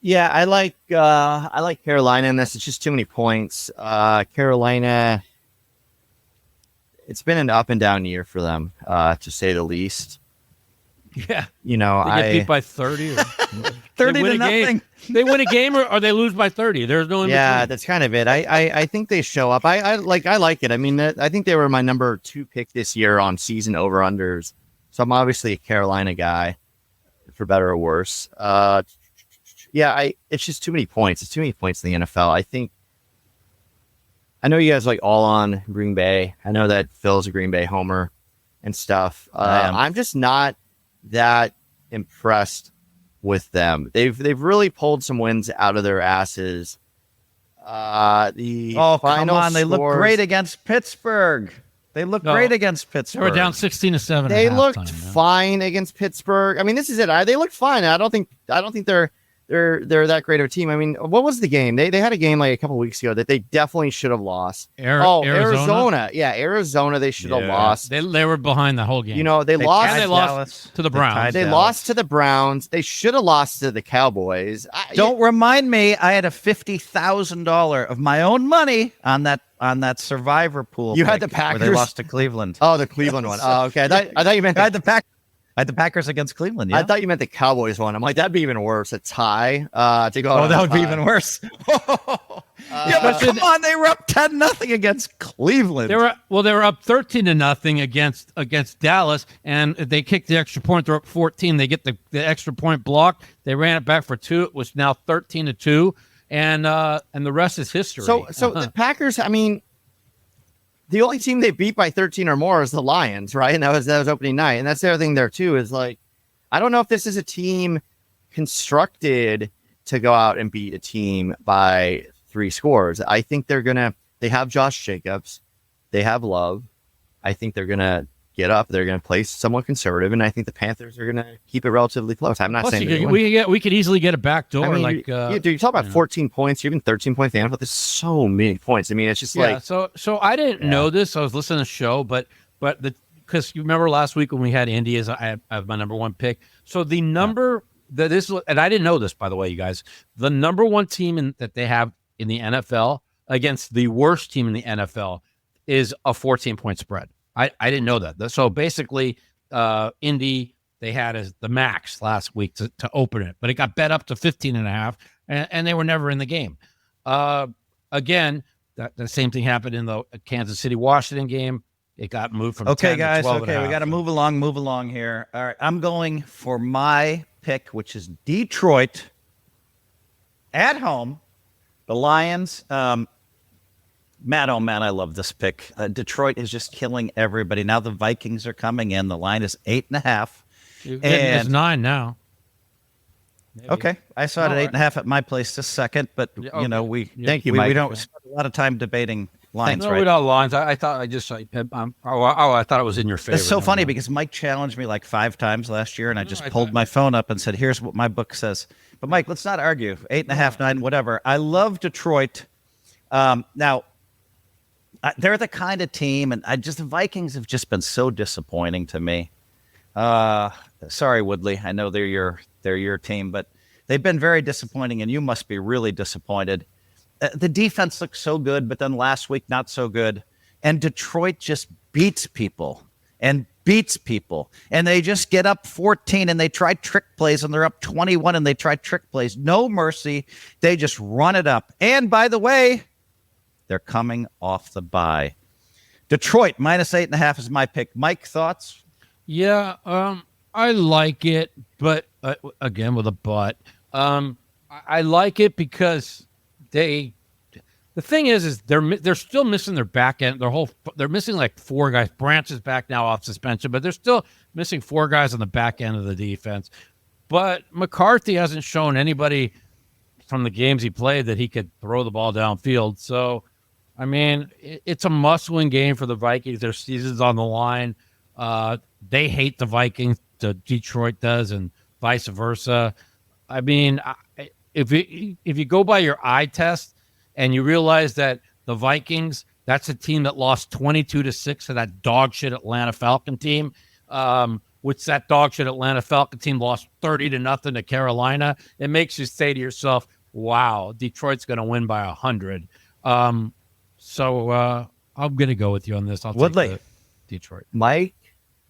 Yeah, I like Carolina in this. It's just too many points. Carolina, it's been an up and down year for them, to say the least. Yeah, they get beat by 30. 30-0. They win a game or they lose by 30. There's no in between. That's kind of it. I think they show up. I like it. I think they were my number 2 pick this year on season over unders. So I'm obviously a Carolina guy, for better or worse. It's just too many points. It's too many points in the NFL. I know you guys like all on Green Bay. I know that Phil's a Green Bay homer and stuff. I'm just not that impressed with them. They've really pulled some wins out of their asses. Come on, they look great against Pittsburgh. They look great against Pittsburgh. They were down 16-7. They looked fine against Pittsburgh. This is it. They looked fine. I don't think they're that great of a team. What was the game? They had a game like a couple weeks ago that they definitely should have lost. Arizona. Yeah, Arizona. They should have lost. They were behind the whole game. They lost. They lost to the Browns. They lost to the Browns. They should have lost to the Cowboys. Don't remind me. I had a $50,000 of my own money on that survivor pool. You had the Packers. Where they lost to Cleveland. Oh, the Cleveland one. Oh, okay. I thought you meant I had the Packers against Cleveland. Yeah? I thought you meant the Cowboys one. I'm like, that'd be even worse. A tie to go. Oh, that would be even worse. But come on, they were up 10-0 against Cleveland. They were up 13-0 against Dallas, and they kicked the extra point. They're up 14. They get the extra point blocked. They ran it back for 2. It was now 13-2, and the rest is history. So the Packers. The only team they beat by 13 or more is the Lions, right? And that was opening night. And that's the other thing there too is I don't know if this is a team constructed to go out and beat a team by 3 scores. I think they have Josh Jacobs. They have Love. I think they're going to get up. They're going to play somewhat conservative. And I think the Panthers are going to keep it relatively close. I'm not saying we could easily get a back door. Dude, you talk about 14 points, even 13 points. The NFL, there's so many points. It's just So I didn't know this. I was listening to the show, but because you remember last week when we had Indy as I have my number 1 pick. So the number and I didn't know this, by the way, you guys, the number 1 team that they have in the NFL against the worst team in the NFL is a 14-point spread. I didn't know that. So basically, Indy, they had as the max last week to open it, but it got bet up to 15.5, and they were never in the game. Again, the same thing happened in the Kansas City Washington game. It got moved from 10 guys. to 12. Okay, we got to move along here. All right, I'm going for my pick, which is Detroit at home. The Lions. Man, oh man, I love this pick. Detroit is just killing everybody. Now the Vikings are coming in. The line is 8.5. It's 9 now. Maybe. Okay, I saw it at 8.5 at my place this second, but thank you, Mike. We don't spend a lot of time debating lines, right? No, we don't lines. I thought I thought it was in your favor. It's so funny because Mike challenged me like 5 times last year, and I just pulled my phone up and said, "Here's what my book says." But Mike, let's not argue. 8.5, 9, whatever. I love Detroit. Now. They're the kind of team, and the Vikings have just been so disappointing to me. Sorry, Woodley. I know they're your team, but they've been very disappointing, and you must be really disappointed. The defense looks so good, but then last week not so good. And Detroit just beats people, and they just get up 14 and they try trick plays, and they're up 21 and they try trick plays. No mercy. They just run it up. And by the way, they're coming off the bye. Detroit -8.5 is my pick. Mike, thoughts? Yeah, I like it, but again with a but. I like it because the thing is they're still missing their back end. They're missing like 4 guys. Branch is back now off suspension, but they're still missing 4 guys on the back end of the defense. But McCarthy hasn't shown anybody from the games he played that he could throw the ball downfield. So, I mean, it's a must-win game for the Vikings. Their season's on the line. They hate the Vikings. Detroit does, and vice versa. I mean, if you go by your eye test and you realize that the Vikings, that's a team that lost 22-6 to that dog shit Atlanta Falcon team, which that dog shit Atlanta Falcon team lost 30-0 to Carolina, it makes you say to yourself, wow, Detroit's going to win by 100. So I'm going to go with you on this. I'll Woodley. take Detroit. Mike,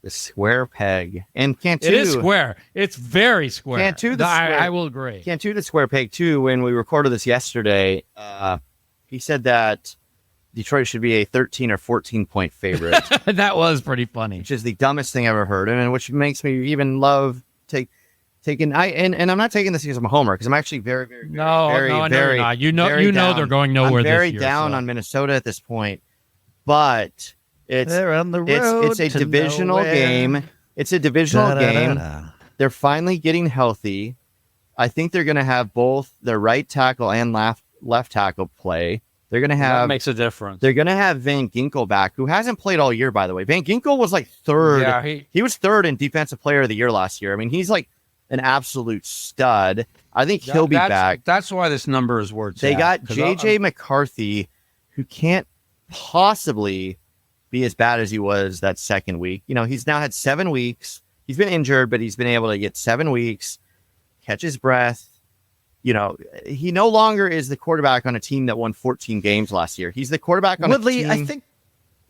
the square peg, and Cantu. It is square. It's very square. Cantu, the square. I will agree. Cantu, the square peg too. When we recorded this yesterday, he said that Detroit should be a 13 or 14 point favorite, That was pretty funny. which is the dumbest thing I ever heard, and which makes me even love taking. And I'm not taking this because I'm a homer, because I'm actually very, very, very, No, very, I know very, you're not. You know down. they're going nowhere I'm very this year. down so. on Minnesota at this point, but They're on the road. it's a to divisional nowhere. game. It's a divisional game. Da-da-da-da. They're finally getting healthy. I think they're going to have both their right tackle and left tackle play. They're going to That have makes a difference. They're going to have Van Ginkel back, who hasn't played all year, by the way. Van Ginkel was like third. Yeah, he was third in Defensive Player of the Year last year. I mean, he's like an absolute stud. I think he'll be back. That's why this number is worth. They got J.J. McCarthy, who can't possibly be as bad as he was that second week. You know, he's now had 7 weeks. He's been injured, but he's been able to get 7 weeks, catch his breath. You know, he no longer is the quarterback on a team that won 14 games last year. He's the quarterback on Woodley, a team. I think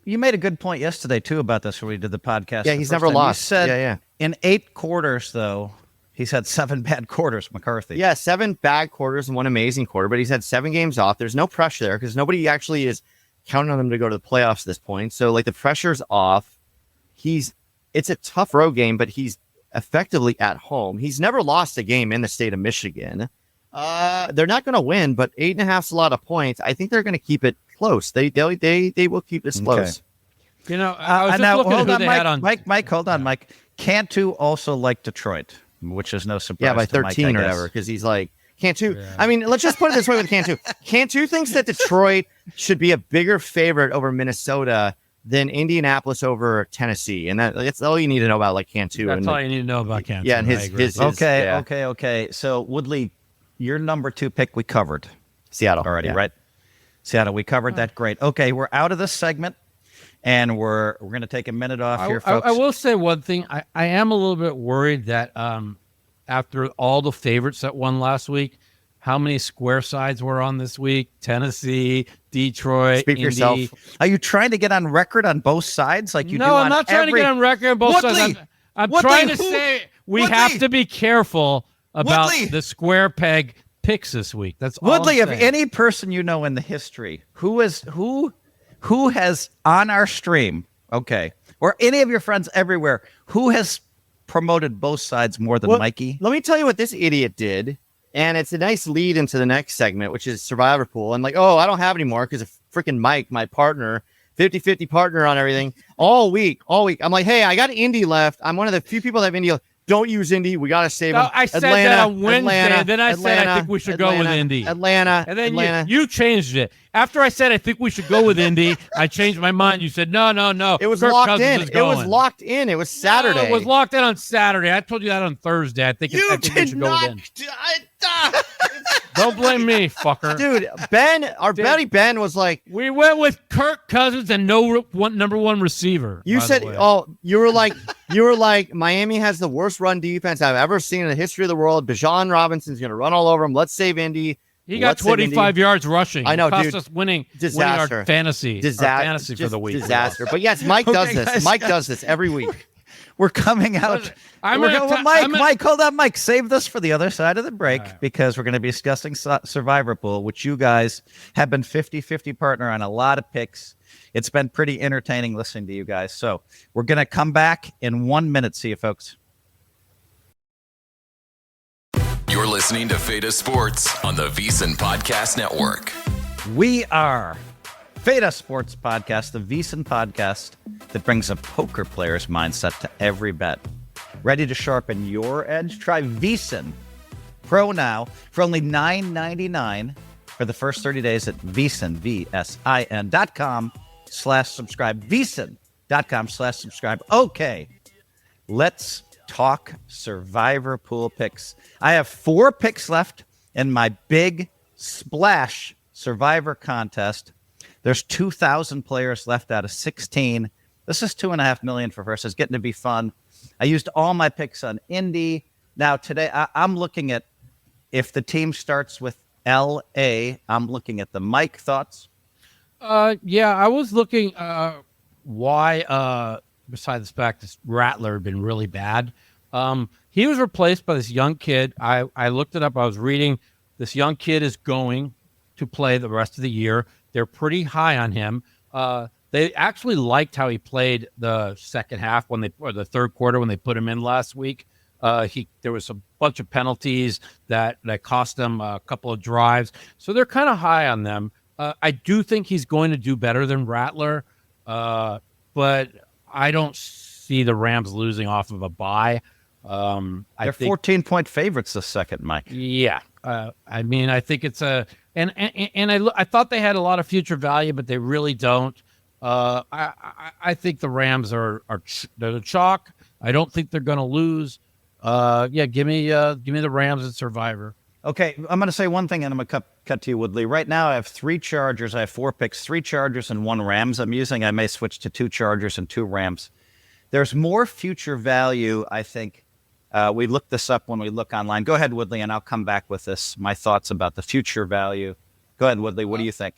you made a good point yesterday, too, about this when we did the podcast. Yeah, the he's first never time. lost. You said Yeah. in 8 quarters, though, he's had 7 bad quarters, McCarthy. Yeah, 7 bad quarters and 1 amazing quarter, but he's had 7 games off. There's no pressure there because nobody actually is counting on them to go to the playoffs at this point. So, like, the pressure's off. It's a tough road game, but he's effectively at home. He's never lost a game in the state of Michigan. They're not going to win, but 8.5 is a lot of points. I think they're going to keep it close. They will keep this close. You know, I was just now, looking at hold who on, they Mike, had on. Mike, hold on, Mike. Cantu also liked Detroit, which is no surprise. Yeah, by to Mike, 13 I or guess. whatever, because he's like, Cantu. Yeah. I mean, let's just put it this way with Cantu. Cantu thinks that Detroit should be a bigger favorite over Minnesota than Indianapolis over Tennessee. And that's all you need to know about, like, Cantu. That's and all you need to know about Cantu. Yeah, and I his agree. Okay, yeah. okay. So, Woodley, your number 2 pick we covered Seattle already, yeah. right? Seattle, we covered that. Great. Okay, we're out of this segment, and we're going to take a minute off here, folks. I will say one thing. I am a little bit worried that after all the favorites that won last week, how many square sides were on this week? Tennessee, Detroit, Speak for Indy. yourself. Are you trying to get on record on both sides like you do No, on I'm not trying to every- get on record on both Woodley! sides. I'm Woodley, trying to who- say we Woodley! have to be careful about Woodley! the square peg picks this week. That's all Woodley, I'm of saying. any person you know in the history who has on our stream, okay, or any of your friends everywhere, who has promoted both sides more than Well, Mikey? Let me tell you what this idiot did. And it's a nice lead into the next segment, which is Survivor Pool. And like, oh, I don't have any more because freaking Mike, my partner, 50-50 partner on everything, all week. I'm like, hey, I got Indy left. I'm one of the few people that have Indy left. Don't use Indy. We got to save No, them. I said that on Wednesday, then I said I think we should go with Indy. Atlanta. And then you changed it. After I said I think we should go with Indy, I changed my mind. You said, no. It was Kirk locked Cousins in. is It was going. locked in. It was Saturday. No, it was locked in on Saturday. I told you that on Thursday. I think we should go with Indy. Don't blame me, fucker. Dude, our buddy Ben was like, We went with Kirk Cousins and number one receiver. you by said, the way. you were like, Miami has the worst run defense I've ever seen in the history of the world. Bijan Robinson's going to run all over him. Let's save Indy. He got 25 yards rushing. I know, it cost dude. us winning Disaster. our fantasy. Our fantasy for the week. Disaster. But yes, Mike does this. guys, Mike does this every week. We're coming out. Mike, hold on, Mike. Save this for the other side of the break because we're going to be discussing Survivor Pool, which you guys have been 50-50 partner on a lot of picks. It's been pretty entertaining listening to you guys. So we're going to come back in 1 minute. See you, folks. You're listening to Feta Sports on the VSiN Podcast Network. We are Feta Sports Podcast, the VSiN podcast that brings a poker player's mindset to every bet. Ready to sharpen your edge? Try VSiN Pro now for only $9.99 for the first 30 days at VSiN, VSIN.com/subscribe. VSiN.com/subscribe. Okay, let's talk Survivor Pool picks. I have 4 picks left in my big splash Survivor contest. There's 2,000 players left out of 16. This is $2.5 million for first. It's getting to be fun. I used all my picks on Indy. Now today I'm looking at if the team starts with LA. I'm looking at the Mike thoughts. Yeah, I was looking why besides the fact that Rattler had been really bad. He was replaced by this young kid. I looked it up. I was reading. This young kid is going to play the rest of the year. They're pretty high on him. They actually liked how he played the second half or the third quarter when they put him in last week. There was a bunch of penalties that cost them a couple of drives. So they're kind of high on them. I do think he's going to do better than Rattler, but I don't see the Rams losing off of a bye. They're 14-point favorites this second, Mike. Yeah. I mean, I think it's I thought they had a lot of future value, but they really don't. I think the Rams are they're the chalk. I don't think they're going to lose. Give me the Rams at Survivor. Okay, I'm going to say one thing, and I'm going to cut to you, Woodley. Right now, I have 3 Chargers. I have 4 picks, 3 Chargers and 1 Rams I'm using. I may switch to 2 Chargers and 2 Rams. There's more future value, I think. We looked this up when we look online. Go ahead, Woodley, and I'll come back with my thoughts about the future value. Go ahead, Woodley. What do you think?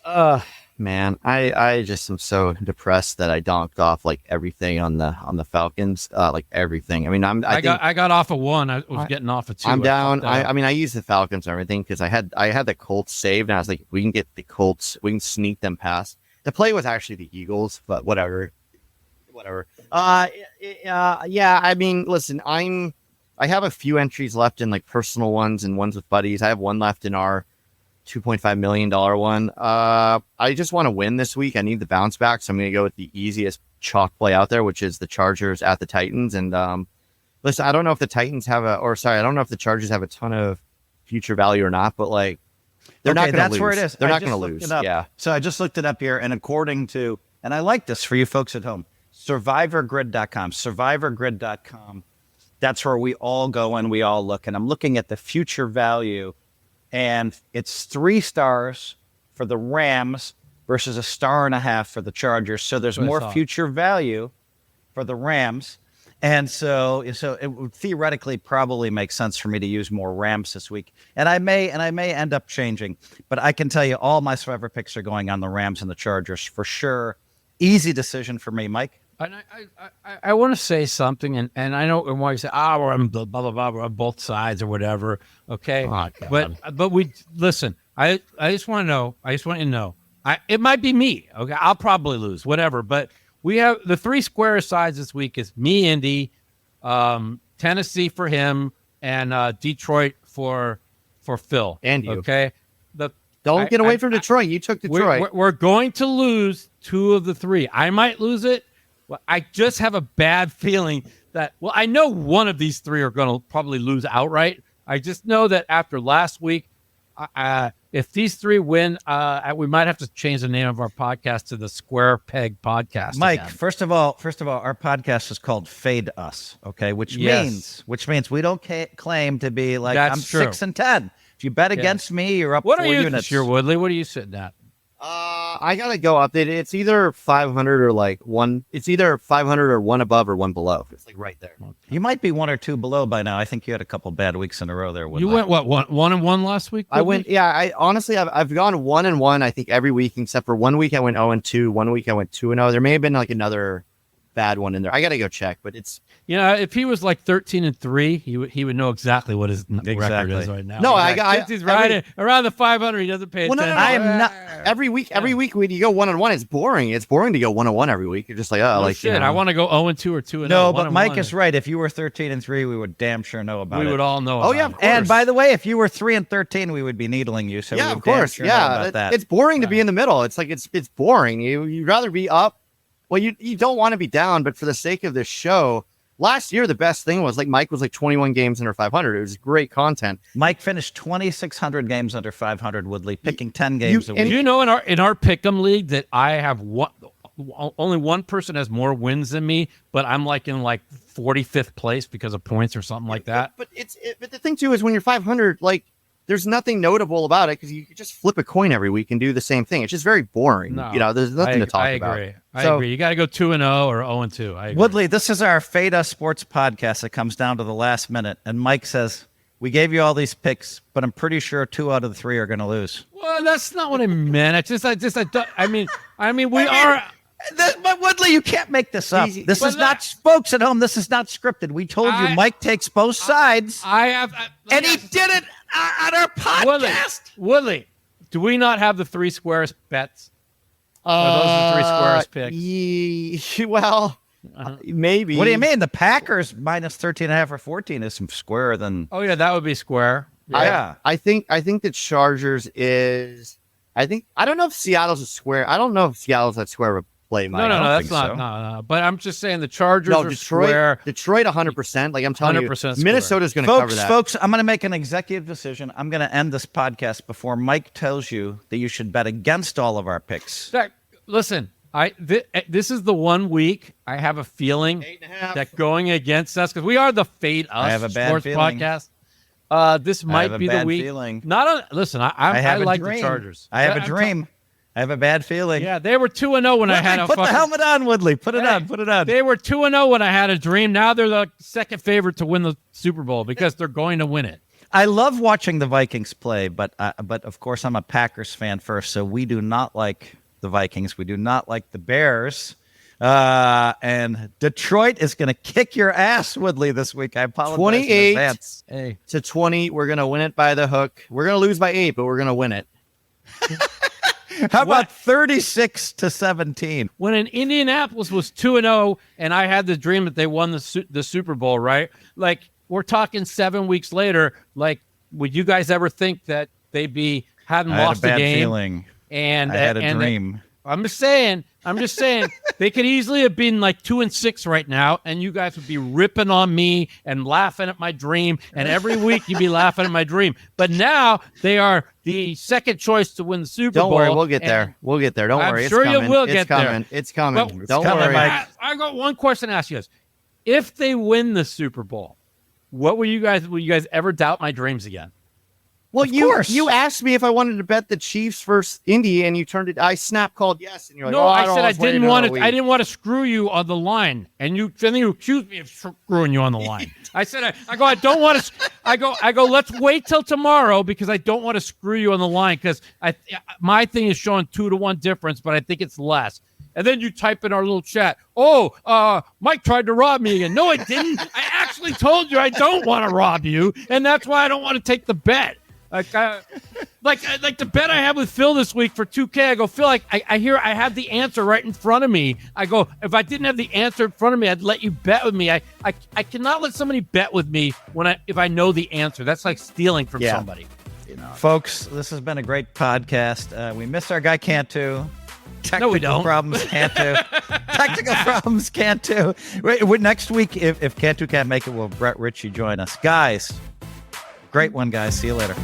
Man, I just am so depressed that I donked off like everything on the Falcons, like everything. I mean, I got off of 1. I was getting off of 2. I'm down. I mean, I used the Falcons and everything because I had the Colts saved, and I was like, we can get the Colts, we can sneak them past. The play was actually the Eagles, but whatever. Yeah. I mean, listen, I have a few entries left in like personal ones and ones with buddies. I have one left in our $2.5 million one. I just want to win this week. I need the bounce back, so I'm going to go with the easiest chalk play out there, which is the Chargers at the Titans. And listen, I don't know if the Chargers have a ton of future value or not, but like they're not going to lose. That's where it is. They're not going to lose. Yeah. So I just looked it up here, and according to, and I like this for you folks at home, survivorgrid.com. That's where we all go and we all look. And I'm looking at the future value, and it's 3 stars for the Rams versus 1.5 stars for the Chargers. So there's more future value for the Rams. And so it would theoretically probably make sense for me to use more Rams this week. And I may end up changing. But I can tell you all my Survivor picks are going on the Rams and the Chargers for sure. Easy decision for me, Mike. And I want to say something, and I know why you say, we're on blah, blah, blah, we're on both sides or whatever, okay? Oh, but we, listen, I just want you to know, it might be me, okay? I'll probably lose, whatever, but we have the 3 square sides this week is me, Indy, Tennessee for him, and Detroit for Phil. And you. Okay? Don't get away from Detroit. You took Detroit. We're going to lose 2 of the 3. I might lose it. Well, I just have a bad feeling that, I know one of these 3 are going to probably lose outright. I just know that after last week, if these 3 win, we might have to change the name of our podcast to the Square Peg Podcast. Mike, again. first of all, our podcast is called Fade Us, okay? Which means we don't claim to be like, That's I'm true. 6-10. If you bet against me, you're up What 4 are you units. this year, Woodley? What are you sitting at? I gotta go up. It's either 500 or like one. It's either 500 or one above or one below. It's like right there. You might be 1 or 2 below by now. I think you had a couple bad weeks in a row there. You went what 1-1 last week? I went. Yeah. I honestly, I've gone 1-1. I think every week except for 1 week I went 0-2. 1 week I went 2-0. There may have been like another bad one in there. I gotta go check, but it's. If he was like 13-3, he would know exactly what his record is right now. No, he's right around the 500. He doesn't pay attention. No, I am not. Every week when you go 1-1, it's boring. It's boring to go 1-1 every week. You're just like, shit. I want to go 0-2 or 2-0. No, but Mike is right. If you were 13-3, we would damn sure know about it. We would all know. Oh yeah, of course. And by the way, if you were 3-13, we would be needling you. So yeah, we would of course. damn sure know about that. It's boring to be in the middle. It's like it's boring. You'd rather be up. Well, you don't want to be down, but for the sake of this show, last year the best thing was like Mike was like 21 games under 500. It was great content. Mike finished 2,600 games under 500. Woodley picking 10 games a week. Do you know in our pick'em league that I have only one person has more wins than me, but I'm like in like 45th place because of points or something like that. But the thing too is when you're 500, like there's nothing notable about it because you could just flip a coin every week and do the same thing. It's just very boring. No, there's nothing to talk about. I agree. You got to go 2-0 or 0-2. I agree. Woodley, this is our Fade Us Sports podcast that comes down to the last minute. And Mike says, we gave you all these picks, but I'm pretty sure 2 out of the 3 are going to lose. Well, that's not what I meant. I mean, we are. But Woodley, you can't make this up. This is not, folks at home, this is not scripted. We told you Mike takes both sides. And he did it on our podcast. Woodley, do we not have the 3 squares bets? Are those the 3 squares picks? Well, maybe. What do you mean? The Packers minus 13.5 or 14 is some squarer than. Oh yeah, that would be square. Yeah, I think the Chargers is. I don't know if Seattle's a square. I don't know if Seattle's that square of play. No, that's not. So. No. But I'm just saying the Chargers are Detroit, square. Detroit, 100%. Like I'm telling 100% you, Minnesota's going to cover that. Folks, I'm going to make an executive decision. I'm going to end this podcast before Mike tells you that you should bet against all of our picks. Listen, this is the 1 week I have a feeling that going against us because we are the Fade Us Sports podcast. This might be the week. Feeling. Listen, I like the Chargers. I have a dream. I have a bad feeling. Yeah, they were 2-0 when I had a. Put the helmet on, Woodley. Put it on. Put it on. They were 2-0 when I had a dream. Now they're the second favorite to win the Super Bowl because they're going to win it. I love watching the Vikings play, but of course I'm a Packers fan first, so we do not like the Vikings. We do not like the Bears. And Detroit is going to kick your ass, Woodley, this week. I apologize 28 in advance. To 20. We're going to win it by the hook. We're going to lose by 8, but we're going to win it. How about 36-17? When Indianapolis was 2-0 and I had the dream that they won the Super Bowl, right? Like, we're talking 7 weeks later. Like, would you guys ever think that they'd hadn't lost the game? I had a bad feeling. And I had a dream. I'm just saying, they could easily have been like 2-6 right now, and you guys would be ripping on me and laughing at my dream, and every week you'd be laughing at my dream. But now they are the second choice to win the Super Bowl. Don't worry, we'll get there. We'll get there. Don't worry. I'm sure you will get there. It's coming. But, Don't worry. I got one question to ask you guys. If they win the Super Bowl, will you guys ever doubt my dreams again? Well, you asked me if I wanted to bet the Chiefs versus Indy, and you turned it. I snap called yes, and you're like, no, I said I didn't want to. I didn't want to screw you on the line, and then you accused me of screwing you on the line. I said I don't want to. I go. Let's wait till tomorrow because I don't want to screw you on the line because my thing is showing 2-1 difference, but I think it's less. And then you type in our little chat, Mike tried to rob me again. No, I didn't. I actually told you I don't want to rob you, and that's why I don't want to take the bet. Like the bet I had with Phil this week for 2K, I go, Phil, I hear I have the answer right in front of me. I go, if I didn't have the answer in front of me, I'd let you bet with me. I cannot let somebody bet with me if I know the answer. That's like stealing from somebody. Folks, this has been a great podcast. We miss our guy Cantu. Technical problems, Cantu. Technical problems, Cantu. Next week, if Cantu can't make it, will Brett Ritchie join us? Guys, great one, guys. See you later.